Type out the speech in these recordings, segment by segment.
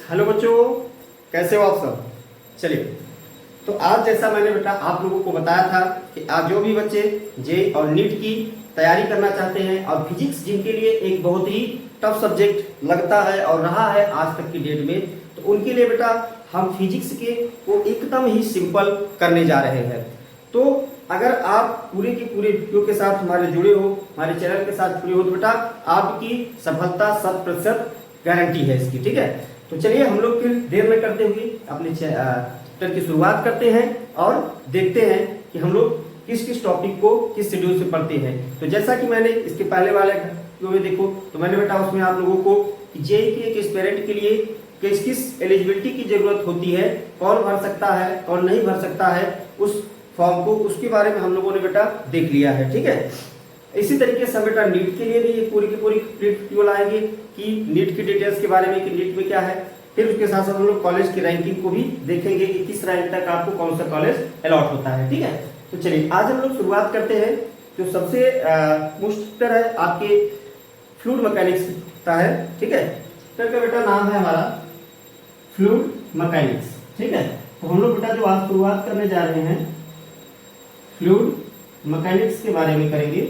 Hello बच्चों, कैसे हो आप सब। चलिए, तो आज जैसा मैंने बेटा आप लोगों को बताया था कि आज जो भी बच्चे जेईई और नीट की तैयारी करना चाहते हैं और फिजिक्स जिनके लिए एक बहुत ही टफ सब्जेक्ट लगता है और रहा है आज तक की डेट में, तो उनके लिए बेटा हम फिजिक्स के को एकदम ही सिंपल करने जा रहे हैं। तो अगर आप पूरे के पूरे वीडियो के साथ हमारे जुड़े हो, हमारे चैनल के साथ जुड़े हो, तो बेटा आपकी सफलता 100% गारंटी है इसकी। ठीक है, तो चलिए हम लोग फिर देर में करते हुए अपने चैप्टर की शुरुआत करते हैं और देखते हैं कि हम लोग किस किस टॉपिक को किस शेड्यूल से पढ़ते हैं। तो जैसा कि मैंने इसके पहले वाले वीडियो में देखो, तो मैंने बेटा उसमें आप लोगों को जेईई के एक एस्पिरेंट के लिए किस किस एलिजिबिलिटी की जरूरत होती है, कौन भर सकता है कौन नहीं भर सकता है उस फॉर्म को, उसके बारे में हम लोगों ने बेटा देख लिया है। ठीक है, इसी तरीके से बेटा नीट के लिए भी ये पूरी की पूरी वीडियो लाएंगे कि नीट की डिटेल्स के बारे में कि नीट में क्या है। फिर उसके साथ साथ हम लोग कॉलेज की रैंकिंग को भी देखेंगे कि किस रैंक तक आपको कौन सा कॉलेज अलॉट होता है। ठीक है, तो चलिए आज हम लोग शुरुआत करते हैं। जो सबसे मुश्किल है आपके फ्लूइड मैकेनिक्स का है। ठीक है, इसका बेटा नाम है हमारा फ्लूइड मैकेनिक्स। ठीक है, तो हम लोग बेटा जो आज शुरुआत करने जा रहे हैं फ्लूइड मैकेनिक्स के बारे में करेंगे।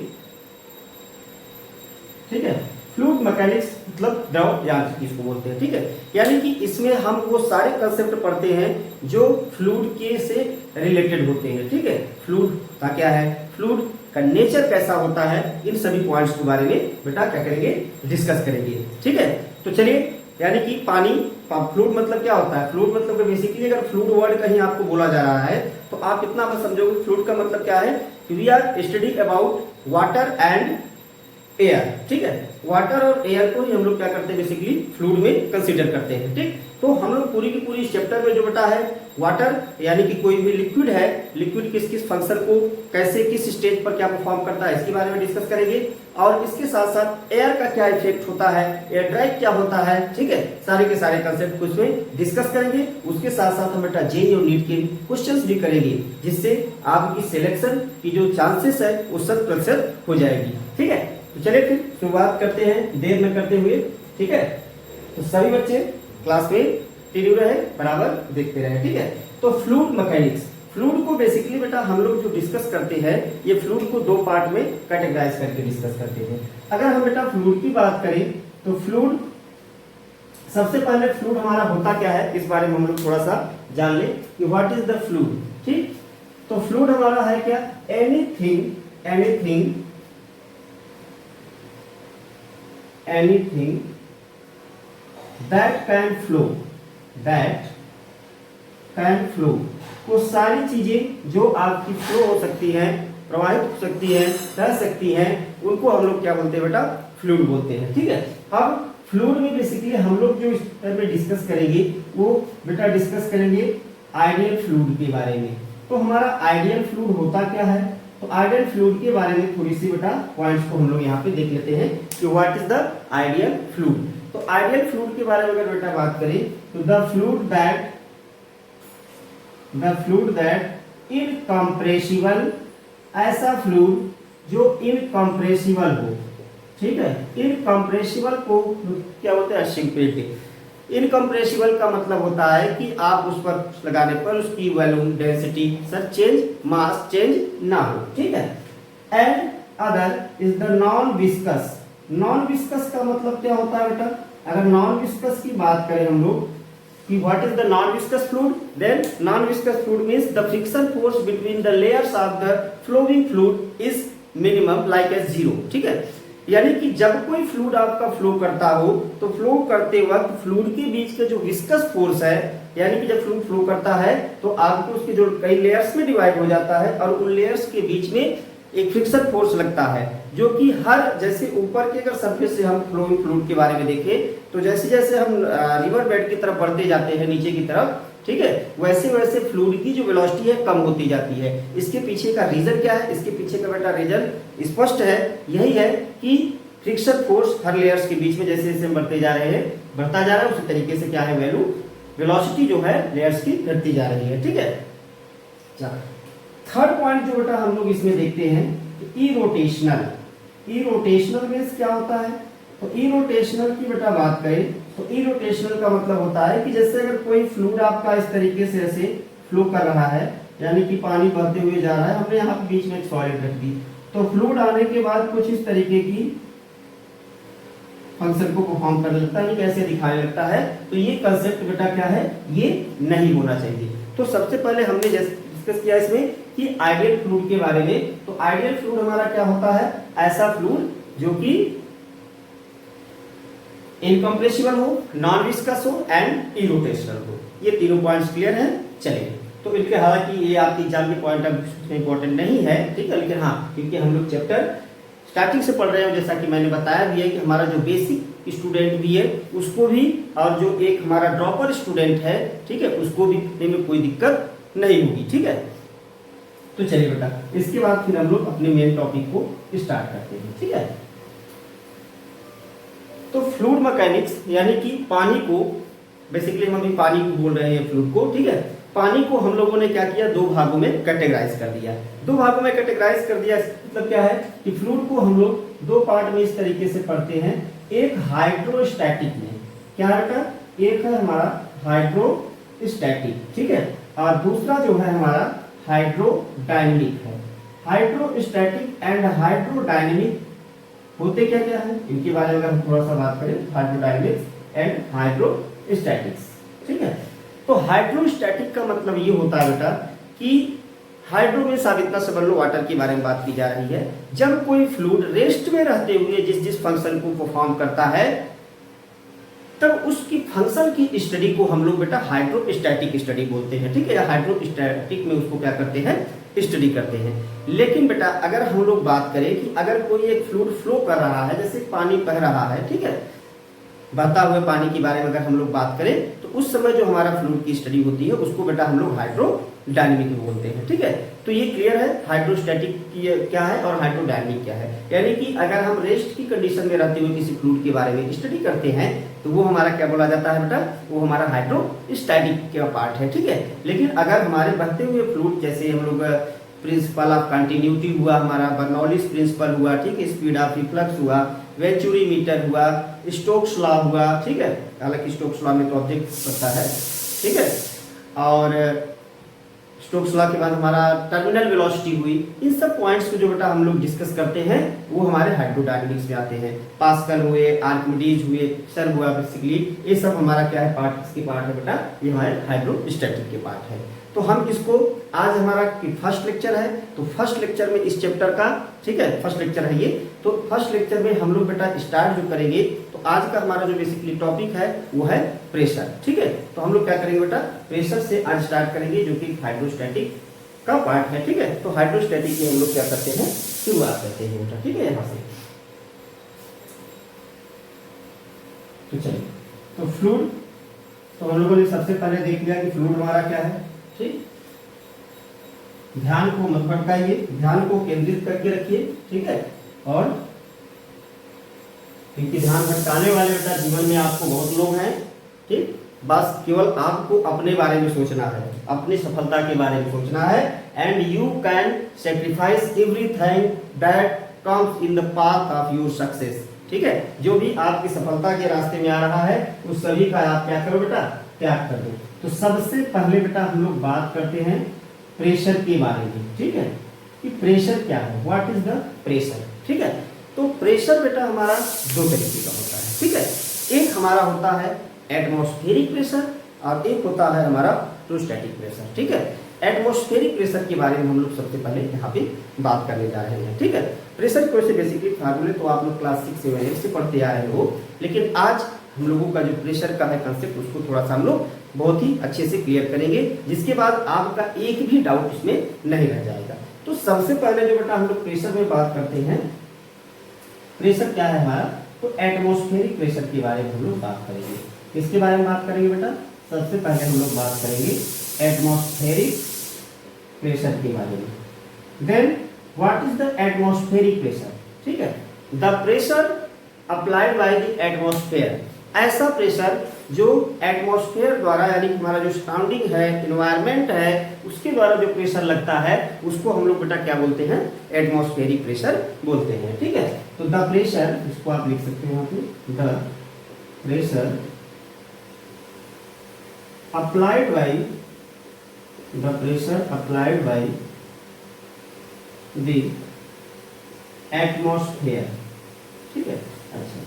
ठीक है, फ्लूइड मैकेनिक्स मतलब द्रव यांत्रिकी इसको बोलते हैं। ठीक है, यानी कि इसमें हम वो सारे कंसेप्ट पढ़ते हैं जो फ्लूइड के से रिलेटेड होते हैं। ठीक है, फ्लूइड का क्या है, फ्लूइड का नेचर कैसा होता है, इन सभी पॉइंट्स के बारे में बेटा क्या करेंगे, डिस्कस करेंगे। ठीक है, तो चलिए, यानी कि पानी, फ्लूइड मतलब क्या होता है, फ्लूइड मतलब बेसिकली अगर फ्लूइड वर्ड कहीं आपको बोला जा रहा है तो आप इतना मत समझोगे फ्लूइड का मतलब क्या है, we are studying about water and air. ठीक है, वाटर और एयर को ही हम लोग क्या करते हैं, बेसिकली फ्लूइड में कंसीडर करते हैं। ठीक, तो हम लोग पूरी की पूरी इस चैप्टर में जो बेटा है वाटर यानी कि कोई भी लिक्विड है, लिक्विड किस किस फंक्शन को कैसे किस स्टेज पर क्या परफॉर्म करता है इसके बारे में डिस्कस करेंगे। और इसके साथ साथ एयर का क्या इफेक्ट होता है, एयर ड्राइव क्या होता है। ठीक है, सारे के सारे कंसेप्ट को इसमें डिस्कस करेंगे। उसके साथ साथ हम बेटा जेईई और नीट के क्वेश्चंस भी करेंगे, जिससे आपकी सिलेक्शन की जो चांसेस है वो 100% हो जाएगी। ठीक है, तो चलिए फिर शुरुआत करते हैं देर न करते हुए। ठीक है, तो सभी बच्चे क्लास में टीवी रहे, बराबर देखते रहे। ठीक है, तो फ्लूइड मैकेनिक्स, फ्लूइड को बेसिकली बेटा हम लोग जो डिस्कस करते हैं ये फ्लूइड को दो पार्ट में कैटेगराइज करके डिस्कस करते हैं। अगर हम बेटा फ्लूइड की बात करें तो फ्लूइड, सबसे पहले फ्लूइड हमारा होता क्या है इस बारे में हम लोग थोड़ा सा जान ले कि व्हाट इज द फ्लूइड। ठीक, तो फ्लूइड हमारा है क्या, एनीथिंग that can flow, वो सारी चीजें जो आपकी फ्लो हो सकती हैं, प्रवाहित हो सकती हैं, रह सकती हैं, उनको हम लोग क्या बोलते हैं बेटा, फ्लूइड बोलते हैं। ठीक है, अब फ्लूइड में बेसिकली हम लोग जो इस तरह में डिस्कस करेंगे वो बेटा डिस्कस करेंगे आइडियल फ्लूइड के बारे में। तो हमारा आइडियल फ्लूइड होता क्या है, तो आइडियल फ्लूइड के बारे में थोड़ी सी बेटा पॉइंट्स को हम लोग यहाँ पे देख लेते हैं कि what is the ideal fluid. तो आइडियल फ्लूइड के बारे में अगर बेटा बात करें तो द फ्लूइड दैट इनकम्प्रेसिबल, ऐसा फ्लूइड जो इनकम्प्रेसिबल हो। ठीक है, इनकम्प्रेसिबल को क्या होता है, सिंपलिटी। इनकम्प्रेसिबल का मतलब होता है कि आप उस पर लगाने पर उसकी volume, density sir change, mass change ना हो। ठीक है, and other is the non viscous. Non viscous का मतलब क्या होता है बेटा, अगर नॉन विस्कस की बात करें हम लोग कि what is the non viscous fluid, then non viscous fluid means the friction force between the layers of the flowing fluid is minimum like as zero. ठीक है, यानी कि जब कोई फ्लूइड आपका फ्लो करता हो तो फ्लो करते वक्त फ्लूइड के बीच का जो विस्कस फोर्स है, यानी कि जब फ्लूइड फ्लो करता है तो आपको उसके जो कई लेयर्स में डिवाइड हो जाता है और उन लेयर्स के बीच में एक फ्रिक्शन फोर्स लगता है, जो कि हर जैसे ऊपर के अगर सरफेस से हम फ्लोइंग फ्लूइड के बारे में देखें तो जैसे जैसे हम रिवर बेड की तरफ बढ़ते जाते हैं नीचे की तरफ, ठीक है, वैसे वैसे फ्लूइड की जो वेलोसिटी है कम होती जाती है। इसके पीछे का रीजन क्या है, इसके पीछे का बेटा रीजन स्पष्ट है, यही है कि फ्रिक्शन फोर्स हर लेयर्स के बीच में जैसे जैसे हम बढ़ते जा रहे हैं, बढ़ता जा रहा है, उसी तरीके से क्या है वैल्यू, वेलोसिटी जो है लेयर्स की घटती जा रही है। ठीक है, थर्ड पॉइंट जो बेटा हम लोग इसमें देखते हैं इरोटेशनल। इरोटेशनल मींस क्या होता है, तो इरोटेशनल की बेटा बात करें तो इरोटेशनल का मतलब होता है कि जैसे अगर कोई फ्लूइड आपका इस तरीके से ऐसे फ्लो कर रहा है, यानी कि पानी बहते हुए जा रहा है, हमने यहाँ बीच में एक सॉलिड रख दी, तो फ्लूइड आने के बाद कुछ इस तरीके की फंक्शन को परफॉर्म करने लगता है, कैसे दिखाने लगता है, तो ये कंसेप्ट बेटा क्या है, ये नहीं होना चाहिए। तो सबसे पहले हमने डिस्कस किया इसमें कि आइडियल फ्लूइड के बारे में। तो आइडियल फ्लूइड हमारा क्या होता है, ऐसा फ्लूइड जो कि इनकम्प्रेसिबल हो, नॉन विस्कस हो एंड इरोटेशनल हो। ये तीनों पॉइंट्स क्लियर हैं। चलिए, तो इनके हालांकि ये आपकी एग्जाम के पॉइंट ऑफ इंपॉर्टेंट नहीं है, ठीक है, लेकिन हाँ, क्योंकि हम लोग चैप्टर स्टार्टिंग से पढ़ रहे हैं, जैसा कि मैंने बताया भी है कि हमारा जो बेसिक स्टूडेंट भी है उसको भी, और जो एक हमारा ड्रॉपर स्टूडेंट है, ठीक है, उसको भी पढ़ने में कोई दिक्कत नहीं होगी, ठीक है। तो चलिए बेटा, इसके बाद फिर हम लोग अपने मेन टॉपिक को स्टार्ट करते हैं, ठीक है। तो फ्लूइड मैकेनिक्स यानी कि पानी को, बेसिकली हम अभी पानी को बोल रहे हैं, फ्लूइड को, ठीक है। पानी को हम लोगों ने क्या किया, दो भागों में कैटेगराइज कर दिया। दो भागों में कैटेगराइज कर दिया मतलब क्या है कि फ्लूइड को हम लोग दो पार्ट में इस तरीके से पढ़ते हैं। एक हाइड्रोस्टैटिक में, क्या है, एक है हमारा हाइड्रोस्टैटिक, ठीक है, और दूसरा जो है हमारा हाइड्रोडायनेमिक है। हाइड्रोस्टैटिक एंड हाइड्रोडायनेमिक होते क्या क्या है, इनके बारे में अगर हम थोड़ा सा बात करें, हाइड्रोडायनेमिक्स एंड हाइड्रोस्टैटिक्स, ठीक है। तो हाइड्रोस्टैटिक का मतलब ये होता है बेटा कि हाइड्रो में आप इतना समझ लो, वाटर के बारे में बात की जा रही है। जब कोई फ्लूइड रेस्ट में रहते हुए जिस फंक्शन को परफॉर्म करता है, तब उसकी फंक्शन की स्टडी को हम लोग बेटा हाइड्रोस्टैटिक स्टडी बोलते हैं, ठीक है, या हाइड्रोस्टैटिक में उसको क्या करते हैं, स्टडी करते हैं। लेकिन बेटा अगर हम लोग बात करें कि अगर कोई एक फ्लूइड फ्लो कर रहा है, जैसे पानी बह रहा है, ठीक है, बहता हुए पानी के बारे में अगर हम लोग बात करें, तो उस समय जो हमारा फ्लूइड की स्टडी होती है उसको बेटा हम लोग हाइड्रोडायनेमिक में बोलते हैं, ठीक है। तो ये क्लियर है हाइड्रोस्टैटिक क्या है और हाइड्रोडायनेमिक क्या है। यानी कि अगर हम रेस्ट की कंडीशन में रहते हुए किसी फ्लूइड के बारे में स्टडी करते हैं, तो वो हमारा क्या बोला जाता है बेटा, वो हमारा हाइड्रोस्टैटिक का पार्ट है, ठीक है। लेकिन अगर हमारे बहते हुए फ्लूइड, जैसे हम लोग प्रिंसिपल ऑफ कंटिन्यूटी हुआ, हमारा बर्नौलीज प्रिंसिपल हुआ, ठीक है, स्पीड ऑफ रिफ्लक्स हुआ, वेंचुरी मीटर हुआ, स्टोक्स लॉ हुआ, ठीक है, हालांकि स्टोक्स लॉ में तो ऑब्जेक्ट पड़ता है, ठीक है, और स्टोक्स लॉ के बाद हमारा टर्मिनल वेलोसिटी हुई। इन सब पॉइंट्स को जो बेटा हम लोग डिस्कस करते हैं वो हमारे हाइड्रोडायनेमिक्स में आते हैं। पास्कल हुए, आर्किमिडीज हुए, सर हुआ, बेसिकली ये सब हमारा क्या है, पार्ट, इसके पार्ट है बेटा, ये हमारे हाइड्रोस्टैटिक के पार्ट है। तो हम इसको, आज हमारा फर्स्ट लेक्चर है, तो फर्स्ट लेक्चर में इस चैप्टर का, ठीक है, फर्स्ट लेक्चर है ये, तो फर्स्ट लेक्चर में हम लोग बेटा स्टार्ट जो करेंगे, तो आज का हमारा जो बेसिकली टॉपिक है वो है प्रेशर, ठीक है। तो हम लोग क्या करेंगे बेटा, प्रेशर से आज स्टार्ट करेंगे, जो कि हाइड्रोस्टैटिक का पार्ट है, ठीक है। तो हाइड्रोस्टैटिक में हम लोग क्या करते हैं, शुरुआत करते हैं बेटा, ठीक है, यहाँ से। तो चलिए, तो फ्लूइड, तो हम लोगों ने सबसे पहले देख लिया कि फ्लूइड हमारा क्या है, ठीक। ध्यान को मत भटकाइए, ध्यान को केंद्रित करके रखिए, ठीक है, और क्योंकि ध्यान भटकाने वाले बेटा जीवन में आपको बहुत लोग हैं, ठीक। बस केवल आपको अपने बारे में सोचना है, अपनी सफलता के बारे में सोचना है, and you can sacrifice everything that comes in the path of your success, ठीक है। जो भी आपकी सफलता के रास्ते में आ रहा है उस सभी का आप क्या करो बेटा, त्याग कर दो। तो सबसे पहले बेटा हम लोग बात करते हैं प्रेशर के बारे में, ठीक है, कि प्रेशर क्या है, व्हाट इज द प्रेशर, ठीक है। तो प्रेशर बेटा हमारा दो तरीके का होता है, ठीक है। एक हमारा होता है एटमॉस्फेरिक प्रेशर और एक होता है हमारा इलेक्ट्रोस्टैटिक प्रेशर, ठीक है। एटमॉस्फेरिक प्रेशर के बारे में हम लोग सबसे पहले यहाँ पे बात करने जा रहे हैं, ठीक है। प्रेशर को से बेसिकली फार्मूले तो आप लोग क्लास 6 से 8 से पढ़ते आ रहे हो, लेकिन आज हम लोगों का जो प्रेशर का है कंसेप्ट, उसको थोड़ा सा हम लोग बहुत ही अच्छे से क्लियर करेंगे, जिसके बाद आपका एक भी डाउट इसमें नहीं रह जाएगा। तो सबसे पहले जो बेटा हम लोग प्रेशर में बात करते हैं, प्रेशर क्या है हमारा, तो एटमॉस्फेरिक प्रेशर के बारे में हम लोग बात करेंगे। इसके बारे में बात करेंगे बेटा, सबसे पहले हम लोग बात करेंगे एटमॉस्फेरिक प्रेशर के बारे में। Then what is the atmospheric pressure, ठीक है, the pressure applied by the atmosphere, ऐसा प्रेशर जो एटमॉस्फेयर द्वारा यानी कि हमारा जो सराउंडिंग है, एनवायरनमेंट है, उसके द्वारा जो प्रेशर लगता है उसको हम लोग बेटा क्या बोलते हैं, एटमॉस्फेरिक प्रेशर बोलते हैं। ठीक है, तो द प्रेशर, इसको आप लिख सकते हो यहाँ पे, the pressure applied by, the pressure applied by the atmosphere. ठीक है, अच्छा,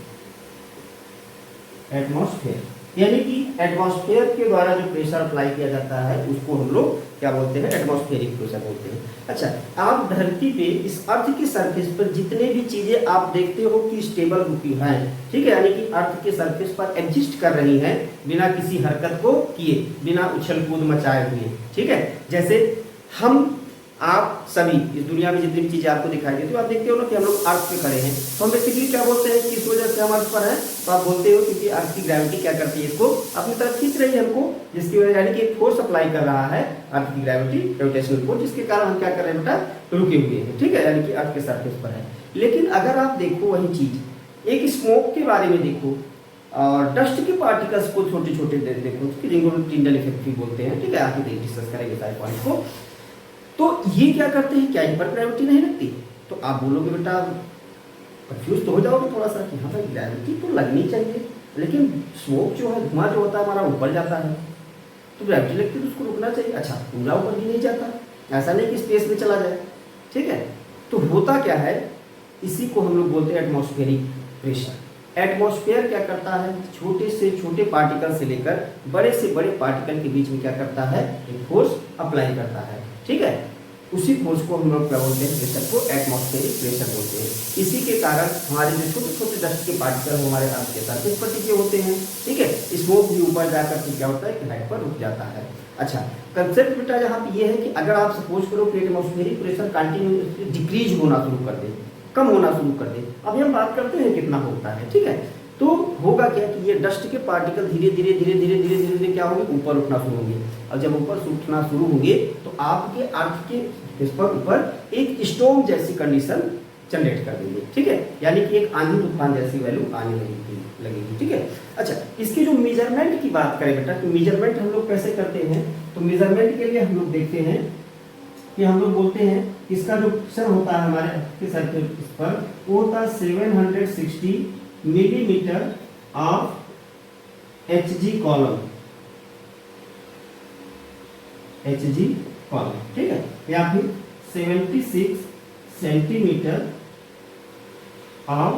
एटमॉस्फेयर यानी कि एटमॉस्फेयर के द्वारा जो प्रेशर अप्लाई किया जाता है उसको हम लोग क्या बोलते हैं, एटमॉस्फेरिक प्रेशर बोलते हैं। अच्छा, आप धरती पे इस अर्थ की सरफेस पर जितने भी चीजें आप देखते हो कि स्टेबल रुकी हैं, ठीक है, यानी कि अर्थ के सरफेस पर एग्जिस्ट कर रही हैं बिना किसी हरकत को किए, बिना उछल कूद मचाए हुए। ठीक है, जैसे हम आप सभी इस दुनिया में जितनी भी चीजें आपको दिखाई देती है, आप देखते हो ना कि हम लोग अर्थ पे खड़े हैं, तो हम बेसिकली क्या बोलते हैं, किस वजह से हम अर्थ पर हैं, तो आप बोलते हो क्योंकि अर्थ की ग्रेविटी क्या करती है, इसको अपनी तरफ खींच रही है हमको, जिसकी वजह यानी कि एक फोर्स अप्लाई कर रहा है अर्थ की ग्रेविटी, ग्रेविटेशनल फोर्स, जिसके कारण हम क्या कर रहे हैं बेटा, रुके हुए हैं। ठीक है, यानी कि अर्थ के सरफेस पर है। लेकिन अगर आप देखो वही चीज एक स्मोक के बारे में देखो और डस्ट के पार्टिकल्स को छोटे छोटे देखो, जिनको टिंडल इफेक्ट भी बोलते हैं। ठीक है, आगे डिस्कस करेंगे सारे पॉइंट को। तो ये क्या करते हैं, क्या इन पर ग्रेविटी नहीं लगती? तो आप बोलोगे बेटा, कंफ्यूज तो हो जाओगे थोड़ा सा कि हाँ भाई ग्रेविटी तो लगनी चाहिए, लेकिन स्मोक जो है, धुआं जो होता है हमारा ऊपर जाता है, तो ग्रेविटी लगती है तो उसको रुकना चाहिए। अच्छा, पूरा ऊपर भी नहीं जाता, ऐसा नहीं कि स्पेस में चला जाए। ठीक है, तो होता क्या है, इसी को हम लोग बोलते हैं एटमॉस्फेरिक प्रेशर। एटमॉस्फेयर क्या करता है, छोटे से छोटे पार्टिकल से लेकर बड़े से बड़े पार्टिकल के बीच में क्या करता है, एक फोर्स अप्लाई करता है। ठीक है, उसी फोर्स को हम लोग क्या बोलते हैं, प्रेशर को एटमॉस्फेरिक प्रेशर बोलते हैं। इसी के कारण हमारे जो छोटे छोटे डस्ट के पार्टिकल हमारे अर्थ के सरफेस पर टिके होते हैं। ठीक है, स्मोक भी ऊपर जाकर के क्या होता है कि हाइट पर रुक जाता है। अच्छा, कंसेप्ट बेटा यहाँ पे ये है कि अगर आप सपोज करो कि एटमॉस्फेरिक प्रेशर कंटिन्यूसली डिक्रीज होना शुरू कर दे, कम होना शुरू कर दे, अभी हम बात करते हैं कितना होता है। ठीक है, तो होगा क्या कि ये डस्ट के पार्टिकल धीरे धीरे धीरे धीरे धीरे धीरे धीरे क्या होंगे, ऊपर उठना शुरू होंगे। और जब ऊपर उठना शुरू होंगे तो आपके अर्थ के इस पर ऊपर एक स्टॉर्म जैसी कंडीशन जनरेट कर देंगे। ठीक है, यानी कि एक आंधी तूफान जैसी वैल्यू आने लगेगी। ठीक है, अच्छा, इसकी जो मेजरमेंट की बात करें बेटा, तो मेजरमेंट हम लोग कैसे करते हैं, तो मेजरमेंट के लिए हम लोग देखते हैं कि हम लोग बोलते हैं इसका जो प्रेशर होता है हमारे अर्थ के सरफेस पर, वो होता है 760 millimetre of HG column, HG column. ठीक है, या फिर 76 सेंटीमीटर ऑफ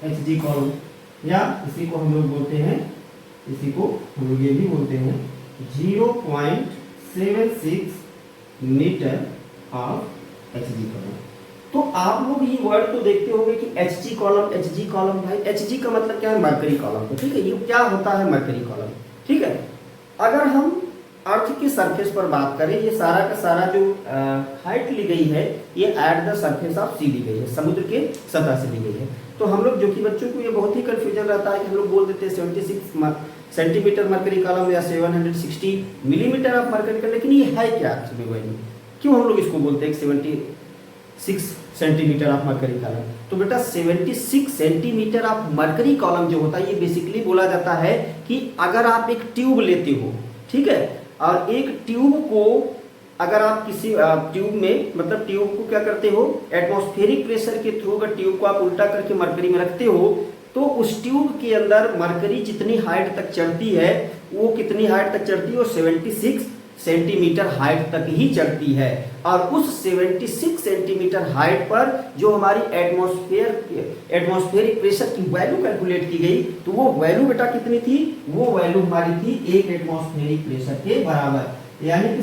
HG कॉलम, या इसी को हम लोग बोलते हैं, इसी को हम लोग ये भी बोलते हैं 0.76 मीटर ऑफ HG कॉलम। तो आप लोग ये वर्ड तो देखते होंगे कि HG कॉलम, HG कॉलम, भाई HG का मतलब क्या है, मरकरी कॉलम। तो ठीक है, ये क्या होता है, मरकरी कॉलम। ठीक है, अगर हम अर्थ के सरफेस पर बात करें, ये सारा का सारा जो हाइट ली गई है ये एट द सरफेस ऑफ सी ली गई है, समुद्र के सतह से ली गई है। तो हम लोग जो कि बच्चों को ये बहुत ही कंफ्यूजन रहता है कि हम लोग बोल देते हैं 76 सेंटीमीटर मरकरी कॉलम या 760 मिलीमीटर ऑफ मरकरी कॉलम, लेकिन ये है क्या एक्चुअली वैल्यू, क्यों हम लोग इसको बोलते हैं 76 सेंटीमीटर ऑफ मरकरी कॉलम? तो बेटा 76 सेंटीमीटर ऑफ मरकरी कॉलम जो होता है ये बेसिकली बोला जाता है कि अगर आप एक ट्यूब लेते हो, ठीक है, और एक ट्यूब को अगर आप किसी ट्यूब में, मतलब ट्यूब को क्या करते हो, एटमॉस्फेरिक प्रेशर के थ्रू अगर ट्यूब को आप उल्टा करके मरकरी में रखते हो, तो उस ट्यूब के अंदर मरकरी जितनी हाइट तक चढ़ती है, वो कितनी हाइट तक चढ़ती है, वो 76 सेंटीमीटर हाइट तक ही चढ़ती है। और उस 76 सेंटीमीटर हाइट पर जो हमारी एटमॉस्फेरिक प्रेशर की वैल्यू कैलकुलेट की गई, तो वो वैल्यू बेटा कितनी थी, वो वैल्यू हमारी थी 1 एटमॉस्फेरिक प्रेशर के बराबर, यानी कि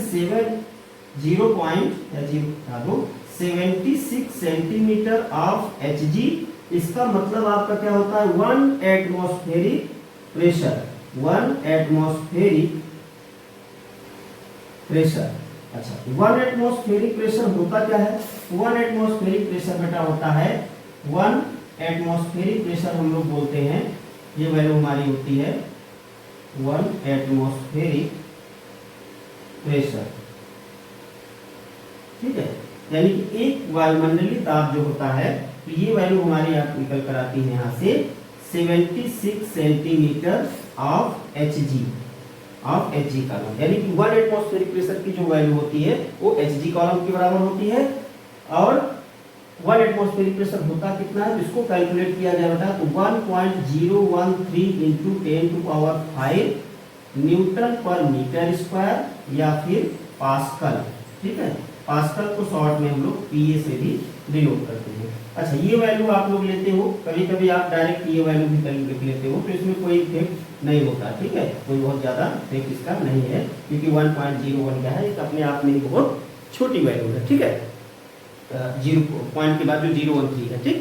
76 सेंटीमीटर ऑफ HG। इसका मतलब आपका क्या होता है, 1 एटमॉस्फेरिक प्रेशर, 1 एटमॉस्फेरिक प्रेशर। अच्छा, 1 एटमॉस्फेरिक प्रेशर होता क्या है, 1 एटमॉस्फेरिक प्रेशर बेटा होता है, 1 एटमॉस्फेरिक प्रेशर हम लोग बोलते हैं, ये वैल्यू हमारी होती है 1 एटमॉस्फेरिक प्रेशर। ठीक है, यानी कि एक वायुमंडलीय ताप जो होता है, तो ये वैल्यू हमारी आप निकल कर आती है यहाँ से 76 सेंटीमीटर ऑफ Hg कॉलम, यानी कि 1 एटमॉस्फेरिक प्रेशर की जो वैल्यू होती है वो Hg कॉलम के बराबर होती है। और 1 एटमॉस्फेरिक प्रेशर होता कितना है, इसको कैलकुलेट किया गया बेटा, तो 1.013 इंटू 10⁵ न्यूटन पर मीटर स्क्वायर या फिर पास्कल। ठीक है, पास्कल को शॉर्ट में हम लोग पीए से भी डिनोट करते हैं। अच्छा, ये वैल्यू आप लोग लेते हो, कभी कभी आप डायरेक्ट ये वैल्यू भी लिख लेते हो, तो इसमें कोई इफेक्ट नहीं होता। ठीक है, कोई बहुत ज़्यादा इफेक्ट इसका नहीं है, क्योंकि 1.01 क्या है, एक अपने आप में बहुत छोटी वैल्यू है। ठीक है, 0 पॉइंट के बाद जो 013 है। ठीक,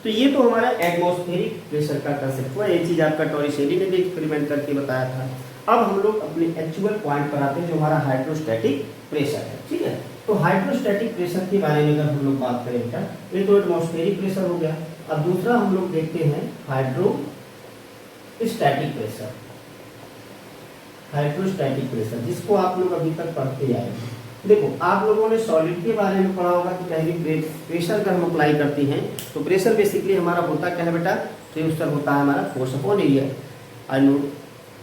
तो ये तो हमारा एटमॉस्फेरिक प्रेशर का कंसेप्ट हुआ। ये चीज़ आपका टॉरिशेली ने भी एक्सपेरिमेंट करके बताया था। अब हम लोग अपने एक्चुअल पॉइंट पर आते हैं, जो हमारा हाइड्रोस्टैटिक प्रेशर है। ठीक है, तो हाइड्रोस्टैटिक प्रेशर के बारे में अगर हम लोग बात करें बेटा, ये तो एटमॉस्फेरिक प्रेशर हो गया। अब दूसरा हम लोग देखते हैं हाइड्रोस्टैटिक प्रेशर। हाइड्रोस्टैटिक प्रेशर जिसको आप लोग अभी तक पढ़ते आए हैं। देखो, आप लोगों ने सॉलिड के बारे में पढ़ा होगा कि कहीं प्रेशर का हम अप्लाई करते हैं तो प्रेशर बेसिकली हमारा होता क्या है बेटा, प्रेशर होता है हमारा force upon area. I know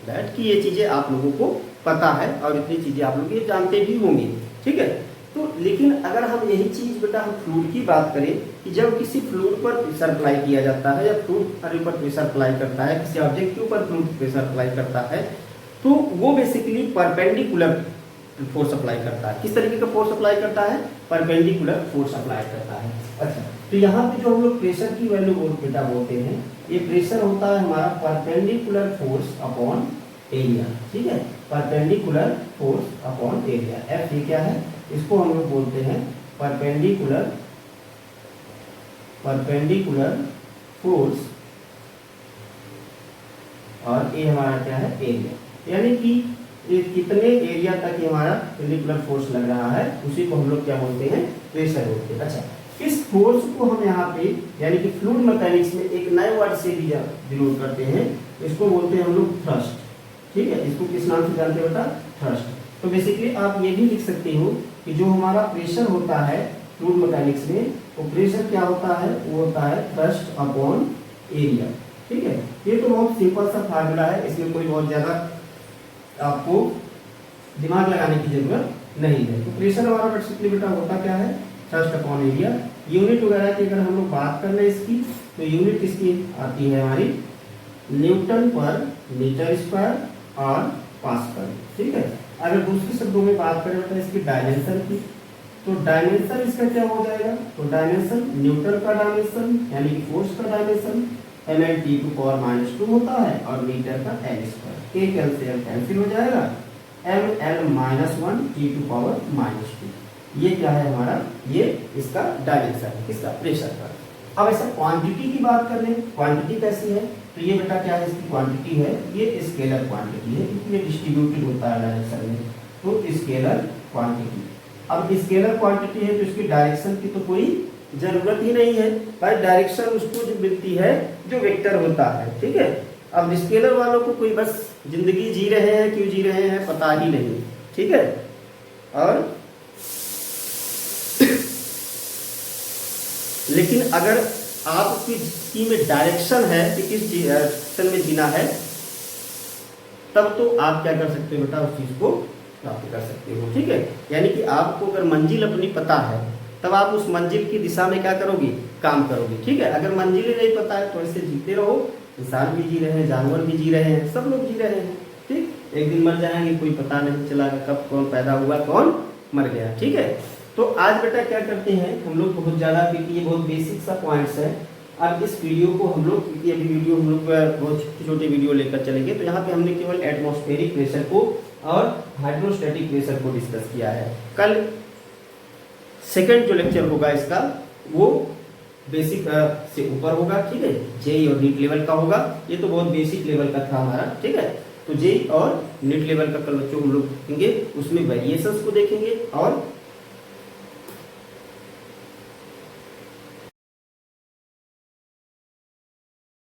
that कि ये चीज़ें आप लोगों को पता है और इतनी चीज़ें आप लोग ये जानते भी होंगे। ठीक है, तो लेकिन अगर हम यही चीज़ बेटा हम फ्लूइड की बात करें कि जब किसी फ्लूइड पर प्रेशर अप्लाई किया जाता है या फ्लूइड पर प्रेशर अप्लाई करता है, किसी ऑब्जेक्ट के ऊपर फ्लूइड प्रेशर अप्लाई करता है, तो वो बेसिकली परपेंडिकुलर फोर्स अप्लाई करता है। किस तरीके का फोर्स अप्लाई करता है, परपेंडिकुलर फोर्स अप्लाई करता है। अच्छा, तो यहाँ पे जो हम लोग प्रेशर की वैल्यू बेटा बोलते हैं, ये प्रेशर होता है हमारा परपेंडिकुलर फोर्स अपॉन एरिया। ठीक है, perpendicular force upon area, F ये क्या है, इसको हम लोग बोलते हैं परपेंडिकुलर फोर्स, और ये हमारा क्या है, एरिया। यानी कि ये कितने एरिया तक हमारा परपेंडिकुलर फोर्स लग रहा है, उसी को हम लोग क्या बोलते हैं, प्रेशर बोलते हैं। अच्छा, इस फोर्स को हम यहाँ पे यानी कि फ्लूइड मैकेनिक्स में एक नए वर्ड से भी डिनोट करते हैं, इसको बोलते हैं हम लोग थ्रस्ट। ठीक है, इसको किस नाम से जानते हैं बेटा, थ्रस्ट। तो बेसिकली आप ये भी लिख सकते हो कि जो हमारा प्रेशर होता है फ्लूइड मैकेनिक्स में, तो प्रेशर क्या होता है, वो होता है थ्रस्ट अपॉन एरिया। ठीक है, ये तो बहुत सिंपल सा फार्मूला है, इसमें कोई बहुत ज़्यादा आपको दिमाग लगाने की जरूरत नहीं है। तो प्रेशर हमारा बेसिकली बेटा होता क्या है, थ्रस्ट अपॉन एरिया। यूनिट वगैरह की अगर हम लोग बात कर रहे हैं इसकी, तो यूनिट इसकी आती है हमारी न्यूटन पर मीटर स्क्वायर और पास्कल। ठीक है, अगर दूसरे शब्दों में बात करें बेटा इसकी डायमेंशन की, तो डायमेंशन इसका क्या हो जाएगा, तो डायमेंशन न्यूटन का डायमेंशन यानी कि फोर्स का डायमेंशन ml⁻² होता है और मीटर का l स्क्वायर। एक l से l कैंसिल हो जाएगा, ml-1 t⁻²। ये क्या है हमारा, ये इसका डायमेंशन है, किसका, प्रेशर का। अब ऐसा क्वांटिटी की बात कर लें, क्वांटिटी कैसी है, तो ये बेटा क्या है, इसकी क्वांटिटी है, ये स्केलर क्वांटिटी है, क्योंकि ये डिस्ट्रीब्यूटेड होता है डायरेक्शन में, तो स्केलर क्वांटिटी। अब स्केलर क्वांटिटी है तो इसकी डायरेक्शन की तो कोई जरूरत ही नहीं है भाई, डायरेक्शन उसको जो मिलती है जो वेक्टर होता है। ठीक है, अब स्केलर वालों को कोई बस जिंदगी जी रहे हैं, क्यों जी रहे हैं पता ही नहीं। ठीक है, और लेकिन अगर आपकी जिंदगी में डायरेक्शन है कि किस डायरेक्शन में जीना है, तब तो आप क्या कर सकते हो बेटा, उस चीज को प्राप्त कर सकते हो। ठीक है, यानी कि आपको अगर मंजिल अपनी पता है, तब आप उस मंजिल की दिशा में क्या करोगे, काम करोगे। ठीक है, अगर मंजिल ही नहीं पता है तो ऐसे जीते रहो, इंसान भी जी रहे हैं, जानवर भी जी रहे हैं, सब लोग जी रहे हैं। ठीक, एक दिन मर जाएंगे, कोई पता नहीं चला कब कौन पैदा हुआ, कौन मर गया। ठीक है, तो आज बेटा क्या करते हैं हम लोग, बहुत ज़्यादा, क्योंकि ये बहुत बेसिक सा पॉइंट्स है। अब इस वीडियो को हम लोग, क्योंकि अभी वीडियो हम लोग बहुत छोटे छोटे वीडियो लेकर चलेंगे, तो यहाँ पे हमने केवल एटमॉस्फेरिक प्रेशर को और हाइड्रोस्टैटिक प्रेशर को डिस्कस किया है। कल सेकंड जो लेक्चर होगा इसका, वो बेसिक से ऊपर होगा। ठीक है, जेई और नीट लेवल का होगा, ये तो बहुत बेसिक लेवल का था हमारा। ठीक है, तो जेई और नीट लेवल का कल बच्चों हम लोग देखेंगे, उसमें वेरिएशंस को देखेंगे और